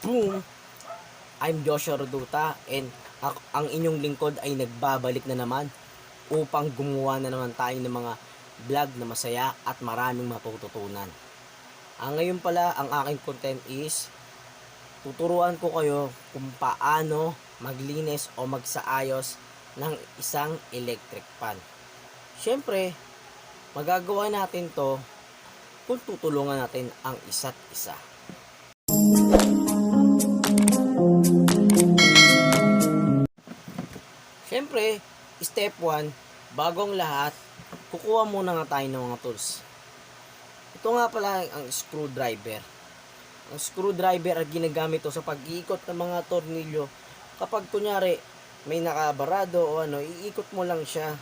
Boom! I'm Joshua Roduta and ang inyong lingkod ay nagbabalik na naman upang gumawa na naman tayo ng mga vlog na masaya at maraming matututunan. Ngayon pala ang aking content is tuturuan ko kayo kung paano maglinis o magsaayos ng isang electric fan. Siyempre, magagawa natin to kung tutulungan natin ang isa't isa. Siyempre, step 1, bagong lahat, kukuha muna nga tayo ng mga tools. Ito nga pala ang screwdriver. Ang screwdriver ay ginagamit to sa pag-iikot ng mga tornilyo. Kapag kunyari may nakabarado o ano, iikot mo lang siya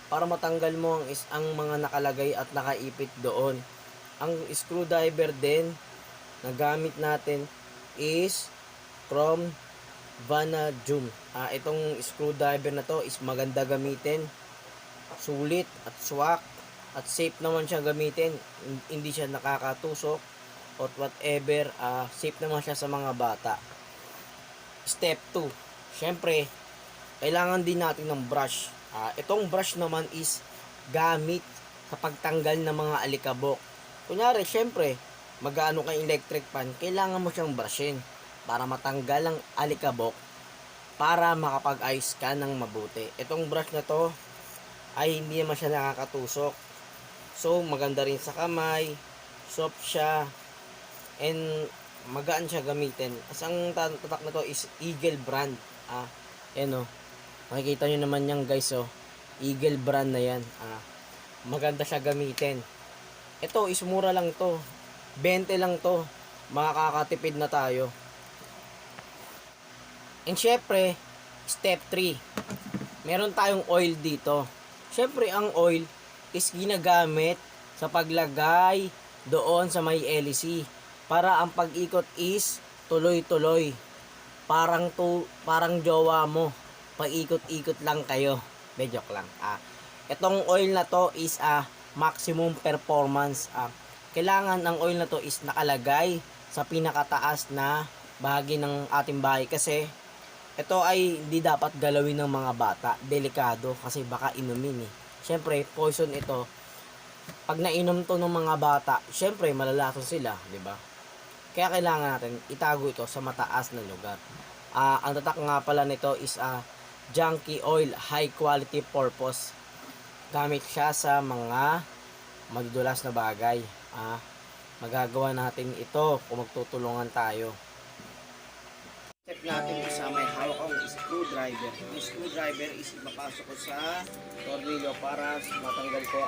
para matanggal mo ang mga nakalagay at nakaipit doon. Ang screwdriver din na gamit natin is from Vanadium. Itong screwdriver na to is maganda gamitin, sulit at swak at safe naman siya gamitin, hindi siya nakakatusok or whatever, safe naman siya sa mga bata. Step 2, syempre kailangan din natin ng brush. Itong brush naman is gamit sa pagtanggal ng mga alikabok. Kunyari, syempre mag-aano kay electric fan, kailangan mo siyang brushin para matanggal ang alikabok para makapag-ayos ka ng mabuti. Itong brush na to ay hindi naman siya nakakatusok. So, maganda rin sa kamay, soft siya, and magaan siya gamitin. Kasi ang tatak na to is Eagle brand. Ayan o. Makikita nyo naman yan guys o. Eagle brand na yan. Maganda siya gamitin. Ito is mura lang to. 20 lang to. Makakatipid na tayo. And syempre, step 3. Meron tayong oil dito. Syempre, ang oil is ginagamit sa paglagay doon sa may LEC para ang pag-ikot is tuloy-tuloy. Parang jowa mo. Pag-ikot-ikot lang kayo. Joke lang. Itong oil na to is maximum performance. Kailangan ang oil na to is nakalagay sa pinakataas na bahagi ng ating bahay kasi ito ay hindi dapat galawin ng mga bata. Delikado kasi baka inumin eh. Siyempre, poison ito. Pag nainom to ng mga bata, siyempre malalason sila, di ba? Kaya kailangan natin itago ito sa mataas na lugar. Ang tatak nga pala nito is Junkie Oil High Quality Purpose. Gamit siya sa mga magdulas na bagay. Magagawa natin ito kung magtutulungan tayo. Step natin sa may hawak ang screwdriver. Yung screwdriver is ipapasok ko sa tornilyo para matanggal ko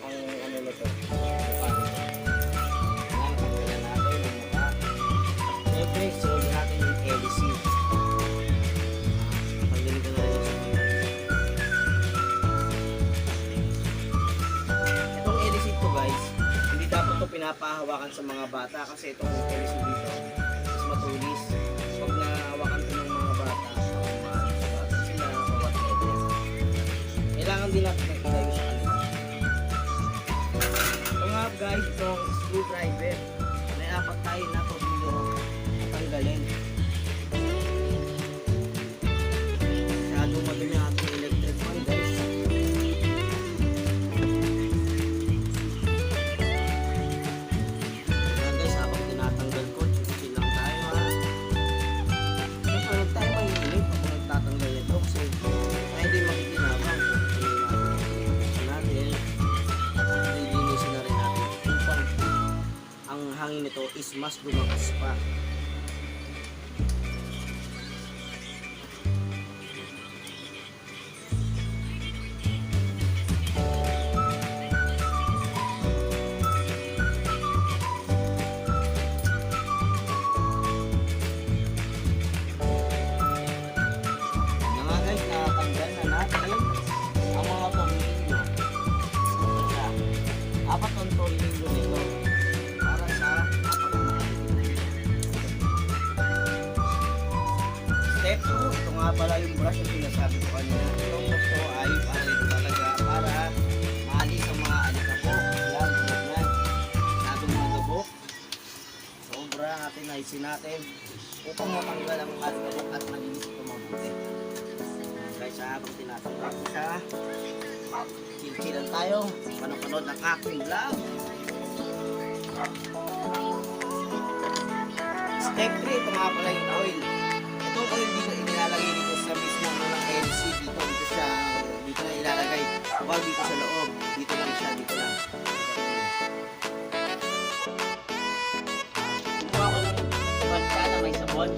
ang ano na to. Tanggalan natin yung mukha. Siyempre, solve natin yung LEC. Tanggalin ko na rin yung itong LEC to guys, hindi dapat to pinapahawakan sa mga bata kasi itong LEC dito is matulis. Pag nahawakan ito ng mga bata, sila whatever. Kailangan din natin mag-ilayo sa kanila. Ito nga guys, itong screwdriver. May apat tayo na tornilyo tanggalin. Masyadong madumi ang ating electric fan guys. Kaya guys, habang tinatanggal ko, chill lang tayo Siyempre, huwag tayo mahihilig kung nagtatanggal ito kasi tayo din makikinabang. Natin, lilinisin na rin natin upang ang hangin nito is mas lumakas pa. Apat ang tornilyo nito para sa apat na step 2, ito nga pala yung brush na sinasabi ko kanina. Itong brush to ay para ito talaga para maalis ang mga alikabok. Yan, tulad yan. Masyadong magabok. Sobra. natin, naisin natin upang matanggal ang alikabok at malinis ito mabuti. Guys, habang tinatanggal ko siya, chill-chillan tayo, panood ng aking vlog. Step 3, ito nga pala yung oil. Itong oil dito inilalagay dito sa mismo ng LC. Dito siya, dito na ilalagay. Huwag dito sa loob. Dito lang siya, dito lang. Kumuha ko ng pagka na may sabon.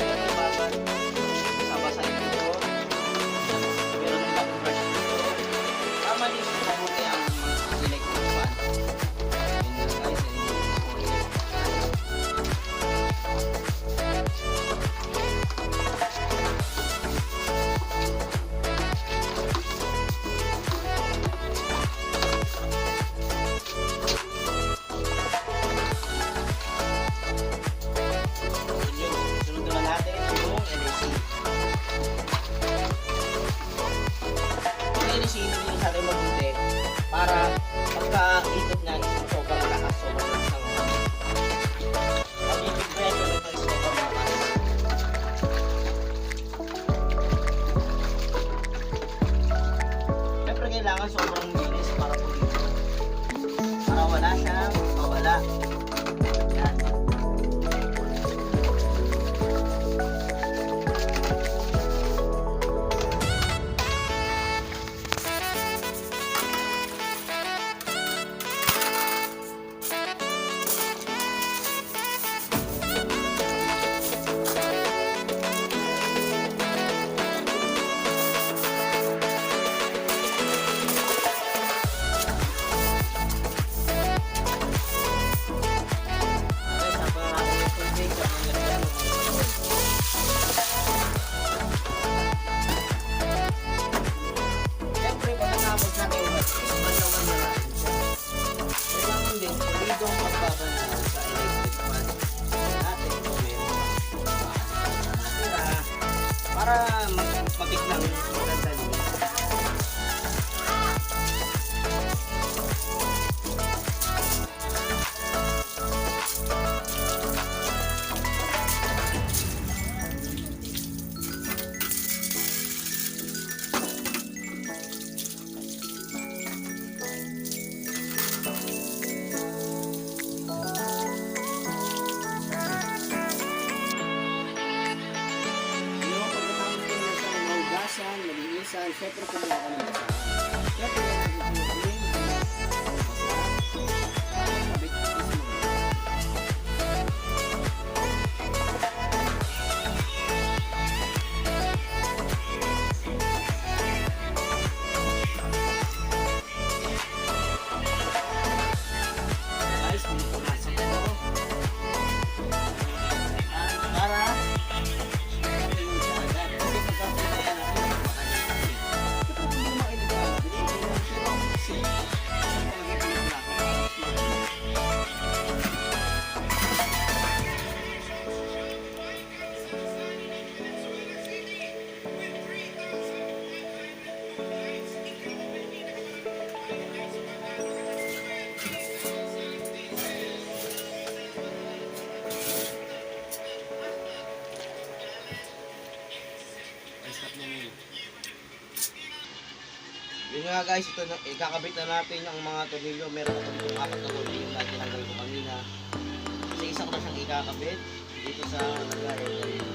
Basa-basa ito. Meron din akong brush dito. Tama din sa mabuti ang electric fan. Yun lang guys. Para pagka-ikot niya is sobrang lakas, sobrang lakas ang pag-ibig pressure nito is sobrang lakas. Siyempre kailangan sobrang linis para pulido. Para wala siyang mawala. Yan. Para mabiglang maganda din. Siyempre kumuha ka ng basahan. Siyempre yun nga guys, ito na, ikakabit na natin ang mga tornilyo. Meron ako dito 4 na tornilyo na tinanggal ko kanina. Kasi isa ko na siyang ikakabit dito sa lagayan.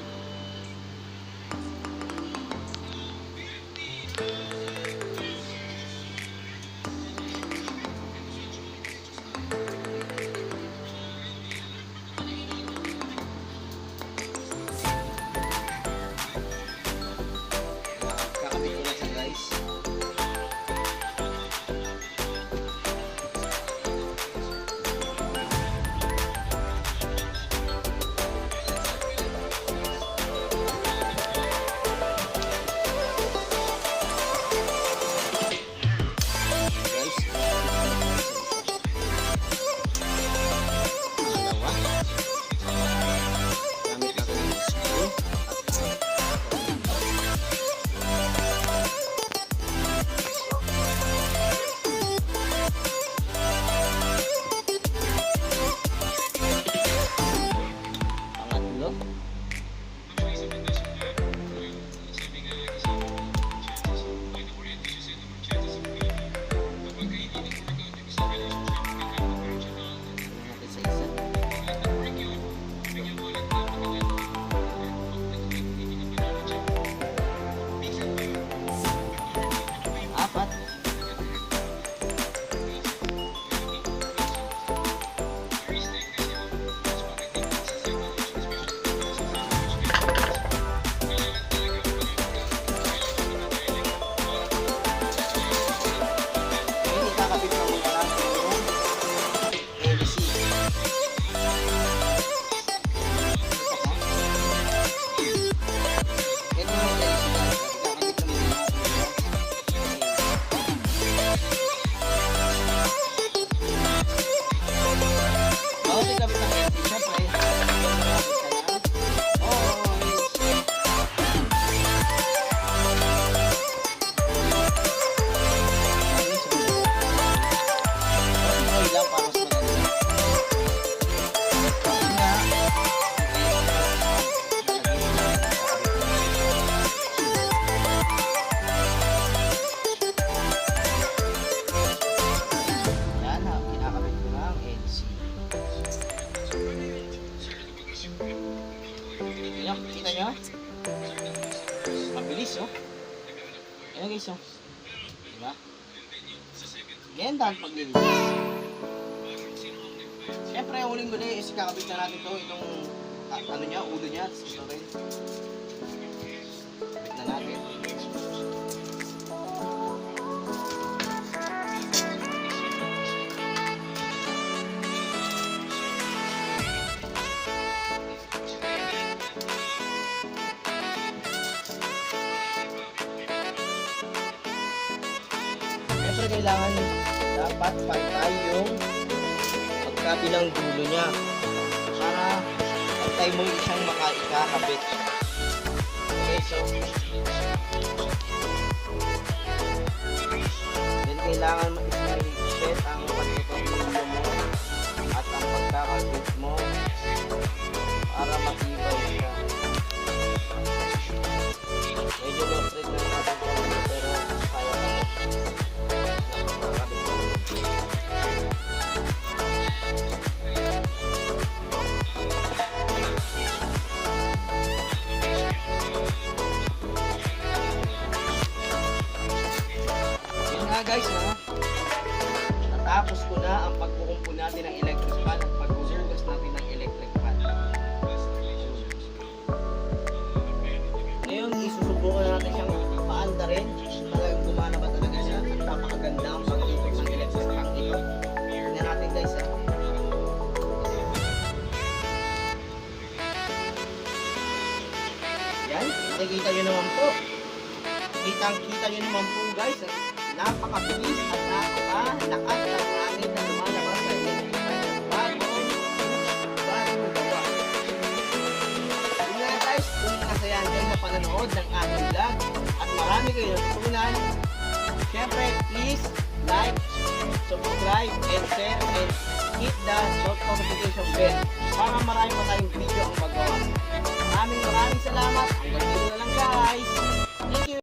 Kakabit ko na siya guys. Ayan, kita nyo? Mabilis, oh. Ayan guys, oh. Diba? Ganyan dahil paglilinis. Siyempre, huling guli is kakabit na natin to. Itong, ano niya, ulo niya. Ito rin. Kabit na natin. Siyempre, kailangan dapat pantay yung pagkabilang dulo niya para pantay mo isang makaikakabit. Okay, so then kailangan ma-set ang pagkakabit mo at ang pagkakabit mo para matibay siya. Medyo low straight na natin pero kaya pa. Guys, ha? Natapos ko na ang pagkukumpo natin ng electric fan at paghuhugas natin ng electric fan. Ngayon, isusubukan natin siyang paanda rin. Talagang gumana ba talaga siya? At napakaganda ang pag-ikot ng electric fan dito. Tingnan natin guys, ha? Yan, nakikita nyo naman po. Kitang-kita nyo naman po guys. Napakabilis at napakalakas ng hangin na lumalabas sa electric fan ng bagong gawa. Yun nga guys, kung nasayahan kayo sa panonood ng ating vlog at marami kayo natutunan, syempre please like, subscribe, and share, and hit the notification bell para marami pa tayong video ang magawa. Maraming salamat. Hanggang dito na lang guys. Thank you.